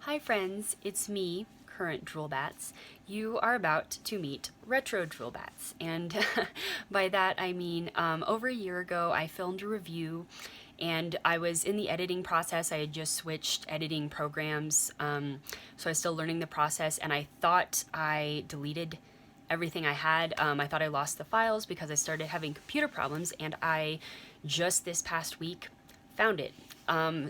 Hi friends, it's me, current Droolbatz. You are about to meet retro Droolbatz, and by that I mean over a year ago I filmed a review and I was in the editing process. I had just switched editing programs, so I was still learning the process, and I thought I deleted everything I had. I thought I lost the files because I started having computer problems, and I just this past week found it.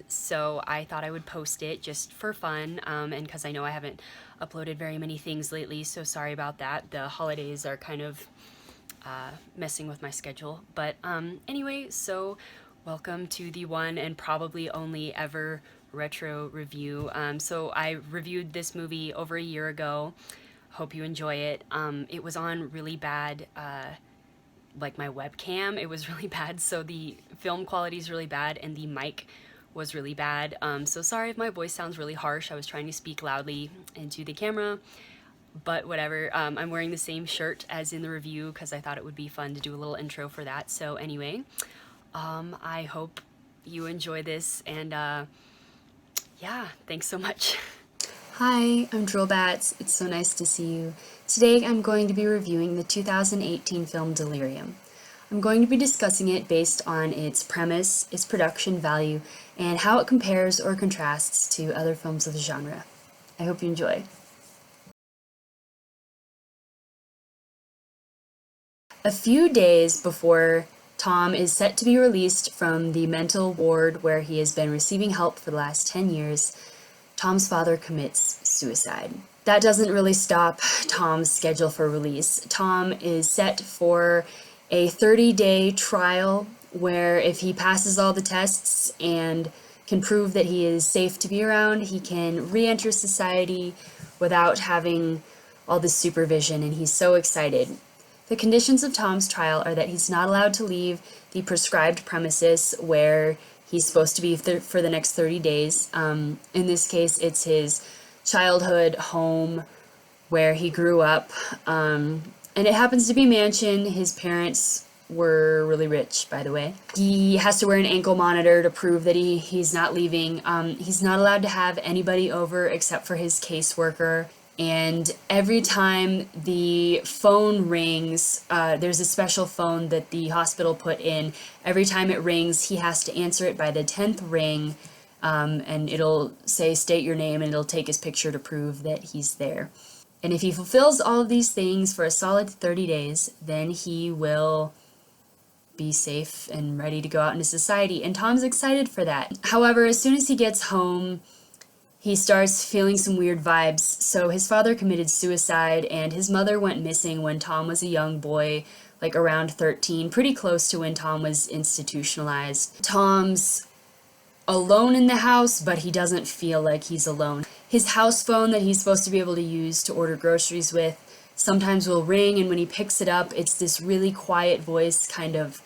So I thought I would post it just for fun, and because I know I haven't uploaded very many things lately, so sorry about that. The holidays are kind of messing with my schedule. But anyway, so welcome to the one and probably only ever retro review. So I reviewed this movie over a year ago. Hope you enjoy it. It was on really bad like my webcam. It was really bad, so the film quality is really bad and the mic was really bad. So sorry if my voice sounds really harsh. I was trying to speak loudly into the camera, but whatever. I'm wearing the same shirt as in the review because I thought it would be fun to do a little intro for that. So anyway, I hope you enjoy this, and yeah, thanks so much. Hi, I'm Droolbatz. It's so nice to see you. Today I'm going to be reviewing the 2018 film Delirium. I'm going to be discussing it based on its premise, its production value, and how it compares or contrasts to other films of the genre. I hope you enjoy. A few days before Tom is set to be released from the mental ward where he has been receiving help for the last 10 years, Tom's father commits suicide. That doesn't really stop Tom's schedule for release. Tom is set for a 30-day trial where if he passes all the tests and can prove that he is safe to be around, he can re-enter society without having all this supervision, and he's so excited. The conditions of Tom's trial are that he's not allowed to leave the prescribed premises where he's supposed to be for the next 30 days. In this case, it's his childhood home where he grew up. And it happens to be a mansion. His parents were really rich, by the way. He has to wear an ankle monitor to prove that he's not leaving. He's not allowed to have anybody over except for his caseworker. And every time the phone rings, there's a special phone that the hospital put in. Every time it rings, he has to answer it by the 10th ring, and it'll say, state your name, and it'll take his picture to prove that he's there. And if he fulfills all of these things for a solid 30 days, then he will be safe and ready to go out into society. And Tom's excited for that. However, as soon as he gets home, he starts feeling some weird vibes. So his father committed suicide, and his mother went missing when Tom was a young boy, like around 13, pretty close to when Tom was institutionalized. Tom's alone in the house, but he doesn't feel like he's alone. His house phone that he's supposed to be able to use to order groceries with sometimes will ring, and when he picks it up, it's this really quiet voice kind of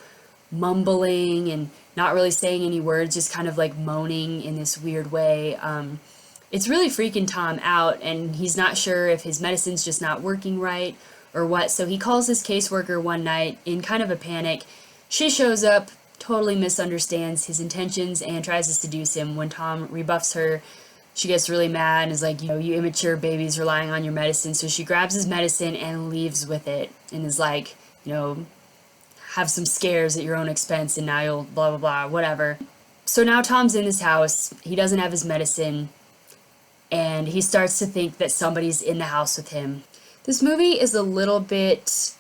mumbling and not really saying any words, just kind of like moaning in this weird way. It's really freaking Tom out, and he's not sure if his medicine's just not working right or what, so he calls his caseworker one night in kind of a panic. She shows up, totally misunderstands his intentions, and tries to seduce him. When Tom rebuffs her, she gets really mad and is like, you immature babies relying on your medicine. So she grabs his medicine and leaves with it and is like, have some scares at your own expense and now you'll blah, blah, blah, whatever. So now Tom's in this house. He doesn't have his medicine, and he starts to think that somebody's in the house with him. This movie is a little bit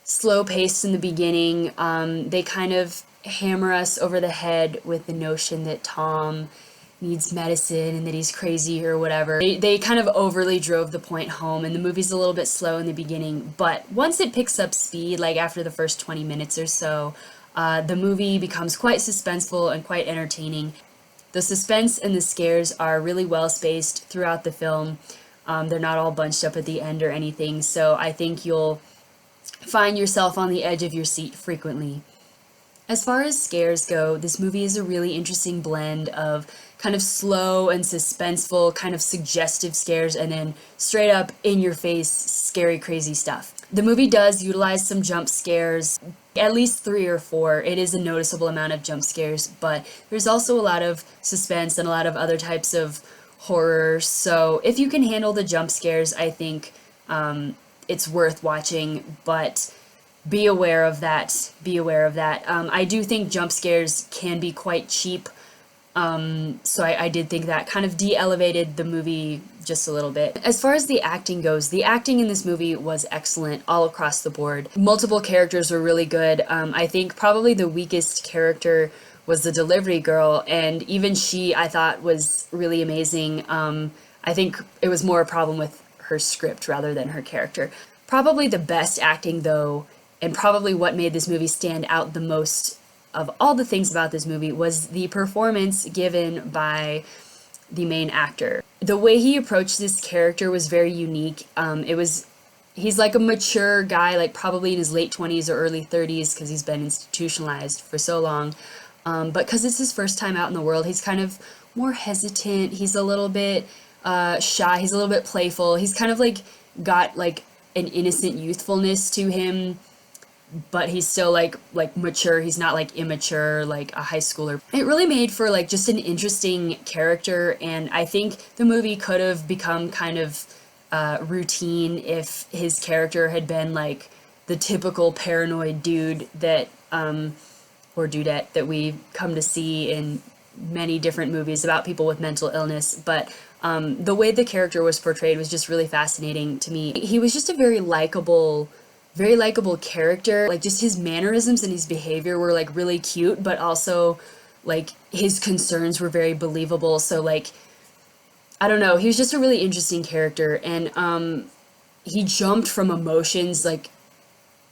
slow-paced in the beginning. They kind of hammer us over the head with the notion that Tom needs medicine and that he's crazy or whatever. They kind of overly drove the point home, and the movie's a little bit slow in the beginning, but once it picks up speed, like after the first 20 minutes or so, the movie becomes quite suspenseful and quite entertaining. The suspense and the scares are really well spaced throughout the film. They're not all bunched up at the end or anything, so I think you'll find yourself on the edge of your seat frequently. As far as scares go, this movie is a really interesting blend of kind of slow and suspenseful, kind of suggestive scares, and then straight up in your face, scary, crazy stuff. The movie does utilize some jump scares, at least 3 or 4. It is a noticeable amount of jump scares, but there's also a lot of suspense and a lot of other types of horror. So if you can handle the jump scares, I think it's worth watching, but be aware of that. Be aware of that. I do think jump scares can be quite cheap. So I did think that kind of de-elevated the movie just a little bit. As far as the acting goes, the acting in this movie was excellent all across the board. Multiple characters were really good. I think probably the weakest character was the delivery girl, and even she I thought was really amazing. I think it was more a problem with her script rather than her character. Probably the best acting, though, and probably what made this movie stand out the most of all the things about this movie, was the performance given by the main actor. The way he approached this character was very unique. He's like a mature guy, like probably in his late 20s or early 30s, because he's been institutionalized for so long. But because it's his first time out in the world, he's kind of more hesitant. He's a little bit shy. He's a little bit playful. He's kind of like got like an innocent youthfulness to him, but he's still like mature. He's not like immature like a high schooler. It really made for like just an interesting character, and I think the movie could have become kind of routine if his character had been like the typical paranoid dude that or dudette that we come to see in many different movies about people with mental illness. But the way the character was portrayed was just really fascinating to me. He was just a very likable character. Like, just his mannerisms and his behavior were like really cute, but also like his concerns were very believable. So like, I don't know, he was just a really interesting character, and he jumped from emotions like,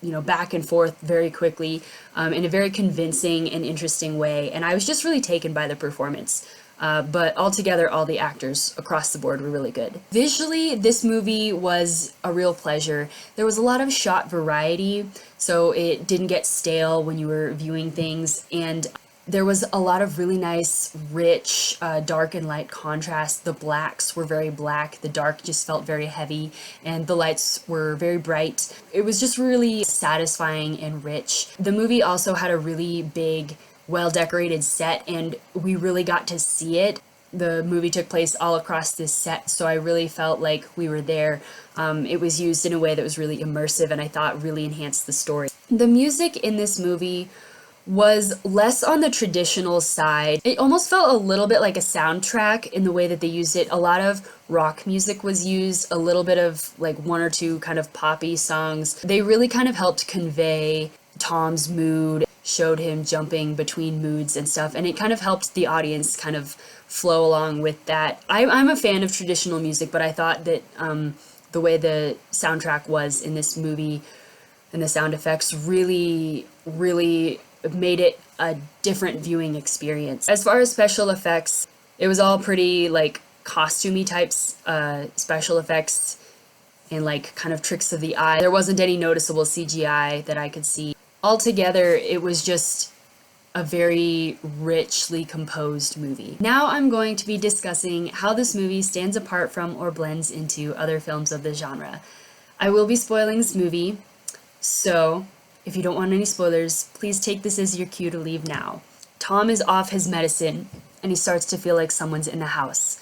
you know, back and forth very quickly, in a very convincing and interesting way, and I was just really taken by the performance. But altogether, all the actors across the board were really good. Visually, this movie was a real pleasure. There was a lot of shot variety, so it didn't get stale when you were viewing things, and there was a lot of really nice, rich, dark and light contrast. The blacks were very black, the dark just felt very heavy, and the lights were very bright. It was just really satisfying and rich. The movie also had a really big, well-decorated set, and we really got to see it. The movie took place all across this set, so I really felt like we were there. It was used in a way that was really immersive, and I thought really enhanced the story. The music in this movie was less on the traditional side. It almost felt a little bit like a soundtrack in the way that they used it. A lot of rock music was used, a little bit of like one or two kind of poppy songs. They really kind of helped convey Tom's mood, showed him jumping between moods and stuff, and it kind of helped the audience kind of flow along with that. I'm a fan of traditional music, but I thought that the way the soundtrack was in this movie and the sound effects really made it a different viewing experience. As far as special effects, it was all pretty like costumey types, special effects and like kind of tricks of the eye. There wasn't any noticeable CGI that I could see. Altogether, it was just a very richly composed movie. Now I'm going to be discussing how this movie stands apart from or blends into other films of the genre. I will be spoiling this movie, so if you don't want any spoilers, please take this as your cue to leave now. Tom is off his medicine, and he starts to feel like someone's in the house.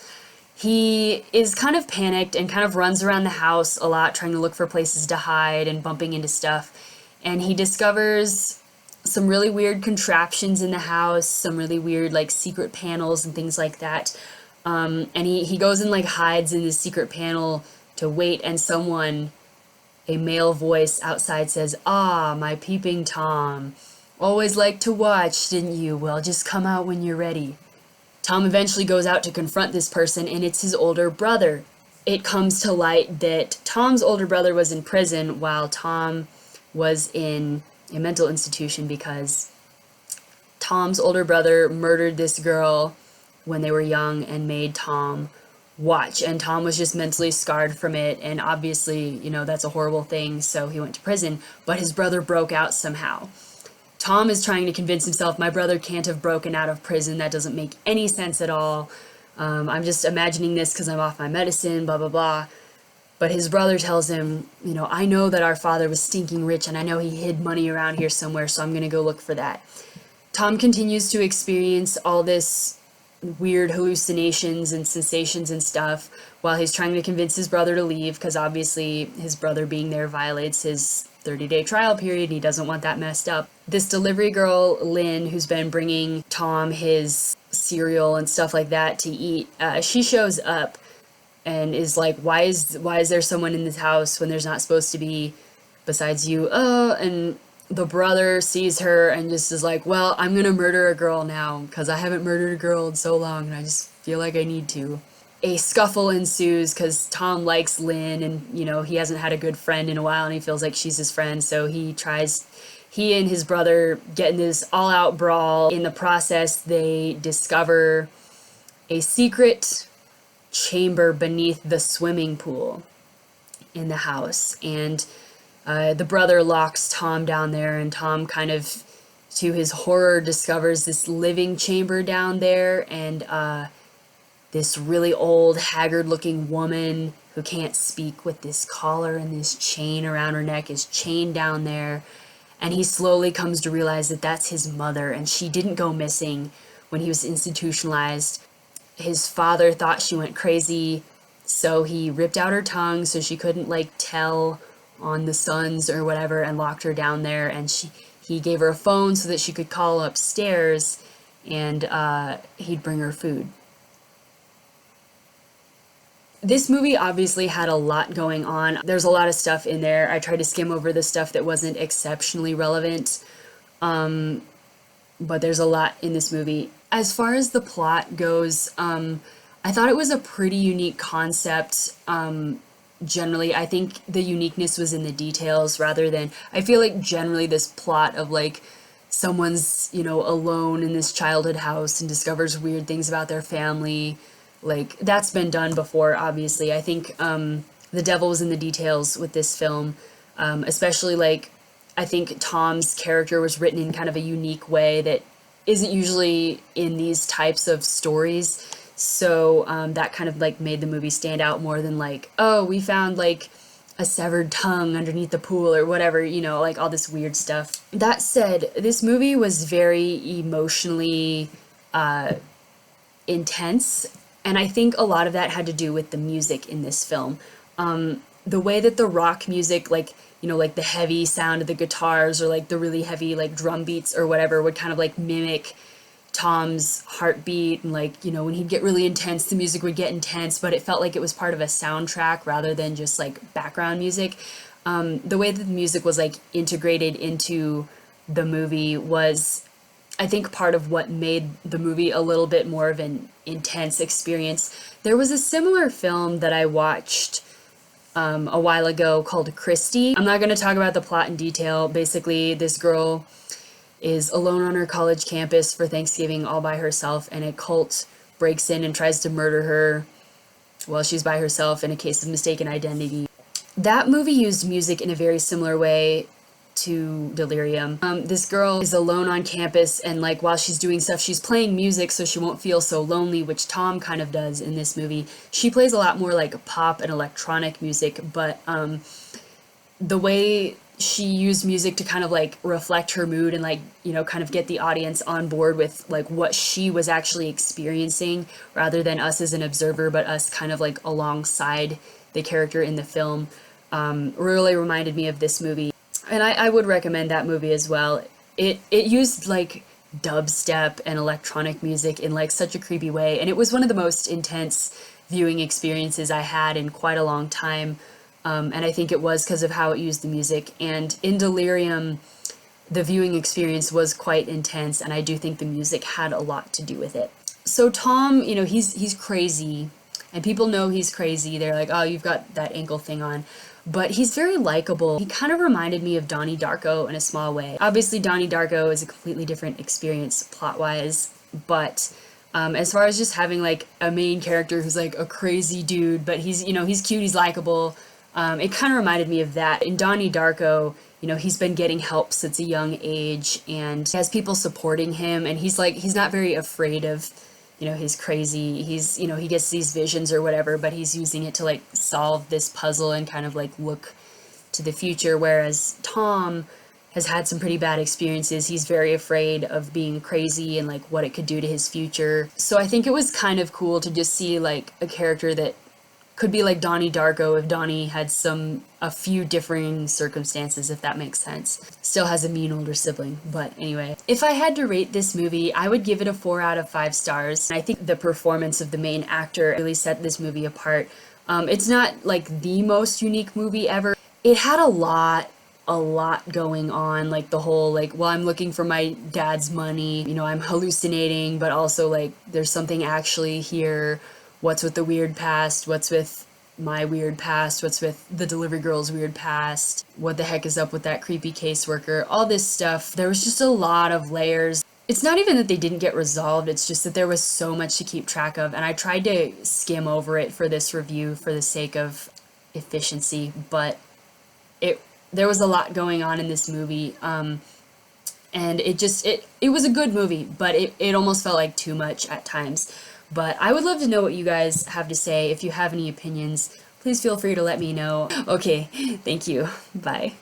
He is kind of panicked and kind of runs around the house a lot, trying to look for places to hide and bumping into stuff. And he discovers some really weird contraptions in the house, some really weird like secret panels and things like that. And he goes and like hides in this secret panel to wait, and a male voice outside says, "Ah, my peeping Tom. Always liked to watch, didn't you? Well, just come out when you're ready." Tom eventually goes out to confront this person, and it's his older brother. It comes to light that Tom's older brother was in prison while Tom was in a mental institution because Tom's older brother murdered this girl when they were young and made Tom watch, and Tom was just mentally scarred from it, and obviously, you know, that's a horrible thing, so he went to prison, but his brother broke out somehow. Tom is trying to convince himself, my brother can't have broken out of prison, that doesn't make any sense at all. I'm just imagining this because I'm off my medicine, blah, blah, blah. But his brother tells him, you know, I know that our father was stinking rich, and I know he hid money around here somewhere, so I'm going to go look for that. Tom continues to experience all this weird hallucinations and sensations and stuff while he's trying to convince his brother to leave, because obviously his brother being there violates his 30-day trial period and he doesn't want that messed up. This delivery girl, Lynn, who's been bringing Tom his cereal and stuff like that to eat, she shows up and is like, why is there someone in this house when there's not supposed to be besides you? And the brother sees her and just is like, well, I'm gonna murder a girl now because I haven't murdered a girl in so long and I just feel like I need to. A scuffle ensues because Tom likes Lynn, and he hasn't had a good friend in a while and he feels like she's his friend, so he and his brother get in this all-out brawl. In the process, they discover a secret chamber beneath the swimming pool in the house, and the brother locks Tom down there, and Tom kind of, to his horror, discovers this living chamber down there, and this really old, haggard-looking woman who can't speak with this collar and this chain around her neck is chained down there, and he slowly comes to realize that that's his mother, and she didn't go missing when he was institutionalized. His father thought she went crazy, so he ripped out her tongue so she couldn't, tell on the sons or whatever, and locked her down there, and he gave her a phone so that she could call upstairs, and he'd bring her food. This movie obviously had a lot going on. There's a lot of stuff in there. I tried to skim over the stuff that wasn't exceptionally relevant, but there's a lot in this movie. As far as the plot goes, I thought it was a pretty unique concept. Generally, I think the uniqueness was in the details rather than... I feel like generally this plot of someone's, alone in this childhood house and discovers weird things about their family, that's been done before, obviously. I think the devil was in the details with this film, especially I think Tom's character was written in kind of a unique way that isn't usually in these types of stories. So that kind of made the movie stand out more than oh, we found a severed tongue underneath the pool or whatever, all this weird stuff. That said, this movie was very emotionally intense, and I think a lot of that had to do with the music in this film. The way that the rock music, the heavy sound of the guitars or the really heavy drum beats or whatever would kind of mimic Tom's heartbeat, and when he'd get really intense, the music would get intense, but it felt like it was part of a soundtrack rather than just background music. The way that the music was integrated into the movie was, I think, part of what made the movie a little bit more of an intense experience. There was a similar film that I watched a while ago called Christie. I'm not going to talk about the plot in detail. Basically, this girl is alone on her college campus for Thanksgiving all by herself, and a cult breaks in and tries to murder her while she's by herself in a case of mistaken identity. That movie used music in a very similar way to Delirium. This girl is alone on campus, and while she's doing stuff, she's playing music so she won't feel so lonely, which Tom kind of does in this movie. She plays a lot more pop and electronic music, but the way she used music to kind of reflect her mood and kind of get the audience on board with what she was actually experiencing, rather than us as an observer, but us kind of alongside the character in the film, really reminded me of this movie. And I would recommend that movie as well. It used dubstep and electronic music in such a creepy way, and it was one of the most intense viewing experiences I had in quite a long time. And I think it was because of how it used the music. And in Delirium, the viewing experience was quite intense, and I do think the music had a lot to do with it. So Tom, he's crazy, and people know he's crazy. They're like, oh, you've got that ankle thing on. But he's very likable. He kind of reminded me of Donnie Darko in a small way. Obviously, Donnie Darko is a completely different experience plot-wise, but as far as just having a main character who's a crazy dude, but he's cute, he's likable, it kind of reminded me of that. In Donnie Darko, he's been getting help since a young age, and he has people supporting him, and he's not very afraid of, his crazy, he gets these visions or whatever, but he's using it to solve this puzzle and kind of look to the future. Whereas Tom, has had some pretty bad experiences. He's very afraid of being crazy and like what it could do to his future. So I think it was kind of cool to just see like a character that could be like Donnie Darko if Donnie had a few differing circumstances, if that makes sense. Still has a mean older sibling, but anyway. If I had to rate this movie, I would give it a 4 out of 5 stars. I think the performance of the main actor really set this movie apart. It's not like the most unique movie ever. It had a lot going on, like the whole like, well, I'm looking for my dad's money, you know, I'm hallucinating, but also like there's something actually here. What's with the weird past? What's with my weird past? What's with the delivery girl's weird past? What the heck is up with that creepy caseworker? All this stuff. There was just a lot of layers. It's not even that they didn't get resolved, it's just that there was so much to keep track of, and I tried to skim over it for this review for the sake of efficiency, but there was a lot going on in this movie, and it was a good movie, but it almost felt like too much at times. But I would love to know what you guys have to say. If you have any opinions, please feel free to let me know. Okay, thank you. Bye.